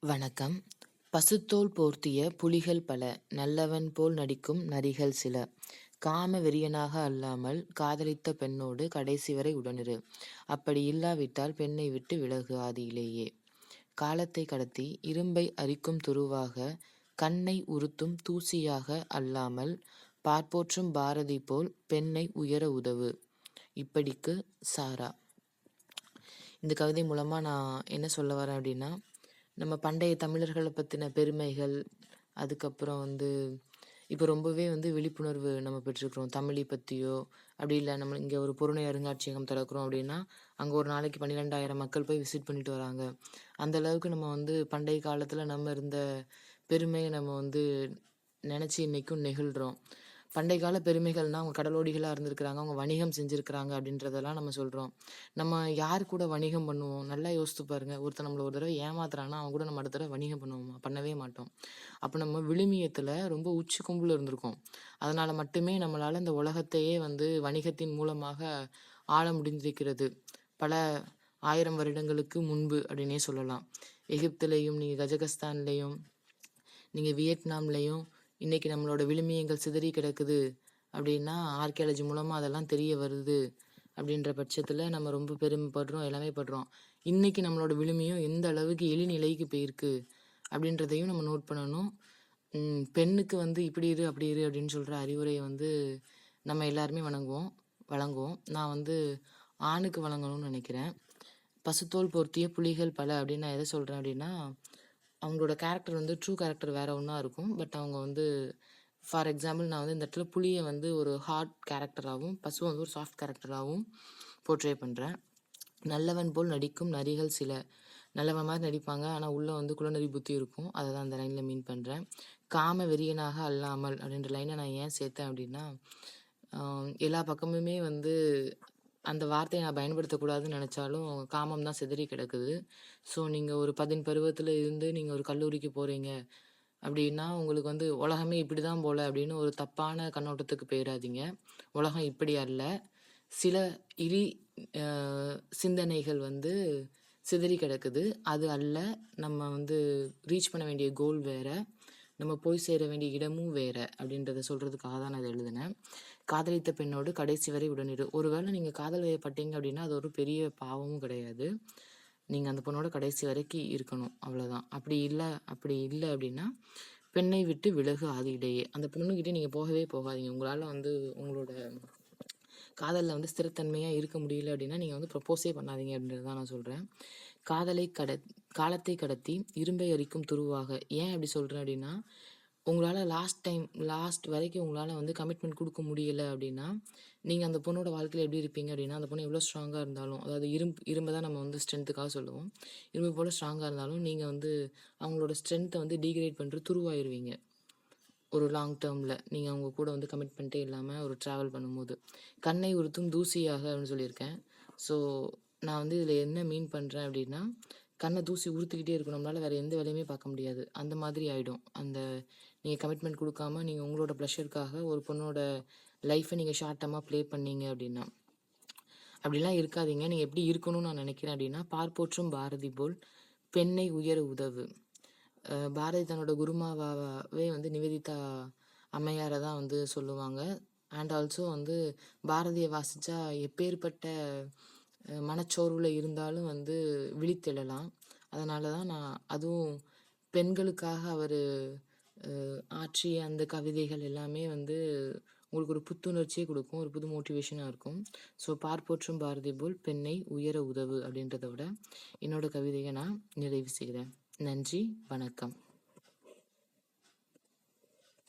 வணக்கம். பசுத்தோல் போர்த்திய புலிகள் பல, நல்லவன் போல் நடிக்கும் நரிகள் சில. காம வெறியனாக அல்லாமல் காதலித்த பெண்ணோடு கடைசிவரை உடனிரு. அப்படி இல்லாவிட்டால் பெண்ணை விட்டு விலகு ஆதியிலேயே. காலத்தை கடத்தி இரும்பை அரிக்கும் துருவாக, கண்ணை உறுத்தும் தூசியாக அல்லாமல் பார்ப்போற்றும் பாரதி போல் பெண்ணை உயர உதவு. இப்படிக்கு சாரா. இந்த கவிதை மூலமா நான் என்ன சொல்ல வரேன் அப்படின்னா, நம்ம பண்டைய தமிழர்களை பற்றின பெருமைகள், அதுக்கப்புறம் இப்போ ரொம்பவே விழிப்புணர்வு நம்ம பெற்றிருக்கிறோம். தமிழை பற்றியோ, அப்படி இல்லை நம்ம இங்கே ஒரு பொருணை அருங்காட்சியகம் திறக்கிறோம் அப்படின்னா, அங்கே ஒரு நாளைக்கு 12,000 மக்கள் போய் விசிட் பண்ணிட்டு வராங்க. அந்த அளவுக்கு நம்ம பண்டைய காலத்தில் நம்ம இருந்த பெருமையை நம்ம நினச்சி இன்னைக்கும் நெகிழ்கிறோம். பண்டைய கால பெருமைகள்னா அவங்க கடலோடிகளாக இருந்திருக்கிறாங்க, அவங்க வணிகம் செஞ்சுருக்கிறாங்க அப்படின்றதெல்லாம் நம்ம சொல்கிறோம். நம்ம யார் கூட வணிகம் பண்ணுவோம்? நல்லா யோசித்து பாருங்கள். ஒருத்தர் நம்மளை ஒரு தடவை ஏமாத்துறான்னா அவன் கூட நம்ம அடுத்த தடவை வணிகம் பண்ணுவோமா? பண்ணவே மாட்டோம். அப்போ நம்ம விழுமியத்தில் ரொம்ப உச்சி கும்பல் இருந்திருக்கோம். அதனால் மட்டுமே நம்மளால் இந்த உலகத்தையே வணிகத்தின் மூலமாக ஆள முடிந்திருக்கிறது. பல 1000 வருடங்களுக்கு முன்பு அப்படின்னே சொல்லலாம். எகிப்துலேயும், நீங்கள் கஜகஸ்தான்லேயும், நீங்கள் வியட்நாம்லேயும் இன்னைக்கு நம்மளோட விழுமியங்கள் சிதறி கிடக்குது அப்படின்னா ஆர்கியாலஜி மூலமாக அதெல்லாம் தெரிய வருது. அப்படின்ற பட்சத்தில் நம்ம ரொம்ப பெருமைப்படுறோம், எல்லாமே படுறோம். இன்னைக்கு நம்மளோட விழுமியம் எந்த அளவுக்கு எளிநிலைக்கு போயிருக்கு அப்படின்றதையும் நம்ம நோட் பண்ணணும். பெண்ணுக்கு இப்படி இரு அப்படி இரு அப்படின்னு சொல்கிற அறிவுரையை நம்ம எல்லாருமே வழங்குவோம். நான் ஆணுக்கு வழங்கணும்னு நினைக்கிறேன். பசுத்தோல் போர்த்திய புலிகள் பல அப்படின்னு நான் எதை சொல்கிறேன் அப்படின்னா, அவங்களோட கேரக்டர் ட்ரூ கேரக்டர் வேற ஒன்றா இருக்கும். பட் அவங்க ஃபார் எக்ஸாம்பிள் நான் இந்த இடத்துல புலியை ஒரு ஹார்ட் கேரக்டராகவும், பசுவை ஒரு சாஃப்ட் கேரக்டராகவும் போர்ட்ரே பண்ணுறேன். நல்லவன் போல் நடிக்கும் நரிகள் சில. நல்லவன் மாதிரி நடிப்பாங்க, ஆனால் உள்ளே குலநரி புத்தி இருக்கும். அதை தான் அந்த லைனில் மீன் பண்ணுறேன். காம வெறியனாக அல்லாமல் அப்படின்ற லைனை நான் ஏன் சேர்த்தேன் அப்படின்னா, எல்லா பக்கமுமே அந்த வார்த்தையை நான் பயன்படுத்தக்கூடாதுன்னு நினச்சாலும் காமம் தான் சிதறி கிடக்குது. ஸோ நீங்கள் ஒரு 10 பருவத்தில் இருந்து நீங்கள் ஒரு கல்லூரிக்கு போகிறீங்க அப்படின்னா, உங்களுக்கு உலகமே இப்படி தான் போல் அப்படின்னு ஒரு தப்பான கண்ணோட்டத்துக்கு போயிடாதீங்க. உலகம் இப்படி அல்ல. சில இழி சிந்தனைகள் சிதறி கிடக்குது. அது அல்ல. நம்ம ரீச் பண்ண வேண்டிய கோல் வேறு, நம்ம போய் சேர வேண்டிய இடமும் வேறு அப்படின்றத சொல்கிறதுக்காக தான் நான் அதை எழுதினேன். காதலித்த பெண்ணோடு கடைசி வரை உடனிரு. ஒருவேளை நீங்கள் காதல் வயப்பட்டீங்க அப்படின்னா அது ஒரு பெரிய பாவமும் கிடையாது. நீங்கள் அந்த பொண்ணோட கடைசி வரைக்கும் இருக்கணும், அவ்வளோதான். அப்படி இல்லை அப்படின்னா பெண்ணை விட்டு விலகு ஆதியிலேயே. அந்த பொண்ணுக்கிட்டே நீங்கள் போகவே போகாதீங்க. உங்களால் உங்களோட காதலில் ஸ்திரத்தன்மையாக இருக்க முடியல அப்படின்னா நீங்கள் ப்ரப்போஸே பண்ணாதீங்க அப்படின்றது தான் நான் சொல்கிறேன். காலத்தை கடத்தி இரும்பை அரிக்கும் துருவாக. ஏன் அப்படி சொல்கிறேன் அப்படின்னா, உங்களால் லாஸ்ட் வரைக்கும் உங்களால் கமிட்மெண்ட் கொடுக்க முடியலை அப்படின்னா, நீங்கள் அந்த பொண்ணோட வாழ்க்கையில் எப்படி இருப்பீங்க அப்படின்னா, அந்த பொண்ணு எவ்வளோ ஸ்ட்ராங்காக இருந்தாலும், அதாவது இரும்பை தான் நம்ம ஸ்ட்ரென்த்துக்காக சொல்லுவோம். இரும்பு போல் ஸ்ட்ராங்காக இருந்தாலும் நீங்கள் அவங்களோட ஸ்ட்ரென்த்தை டீக்ரேட் பண்ணுறது துருவாயிருவீங்க. ஒரு லாங் டேர்மில் நீங்கள் அவங்க கூட கமிட்மெண்ட்டே இல்லாமல் ஒரு ட்ராவல் பண்ணும்போது. கண்ணை உறுத்தும் தூசியாக அப்படின்னு சொல்லியிருக்கேன். ஸோ நான் இதில் என்ன மீன் பண்ணுறேன் அப்படின்னா, கண்ணை தூசி உறுத்திக்கிட்டே இருக்கும். நம்மளால் வேறு எந்த வேலையுமே பார்க்க முடியாது. அந்த மாதிரி ஆகிடும். நீங்கள் கமிட்மெண்ட் கொடுக்காம நீங்கள் உங்களோட ப்ளஷருக்காக ஒரு பொண்ணோட லைஃப்பை நீங்கள் ஷார்ட் டேர்மாக ப்ளே பண்ணீங்க அப்படின்னா, அப்படிலாம் இருக்காதீங்க. நீங்கள் எப்படி இருக்கணும்னு நான் நினைக்கிறேன் அப்படின்னா, பார்ப்போற்றும் பாரதி போல் பெண்ணை உயர உதவு. பாரதி தன்னோட குருமாவாவே நிவேதிதா அம்மையாரை தான் சொல்லுவாங்க. அண்ட் ஆல்சோ பாரதியை வாசித்தா எப்பேற்பட்ட மனச்சோர்வில் இருந்தாலும் விழித்தெழலாம். அதனால தான் நான் அதுவும் பெண்களுக்காக அவர் ஆற்றிய அந்த கவிதைகள் எல்லாமே உங்களுக்கு ஒரு புத்துணர்ச்சியை கொடுக்கும், ஒரு புது மோட்டிவேஷனாக இருக்கும். ஸோ பார்ப்போற்றும் பாரதி போல் பெண்ணை உயர உதவு அப்படின்றத விட என்னோட கவிதையை நான் நிறைவு செய்கிறேன். நன்றி, வணக்கம்.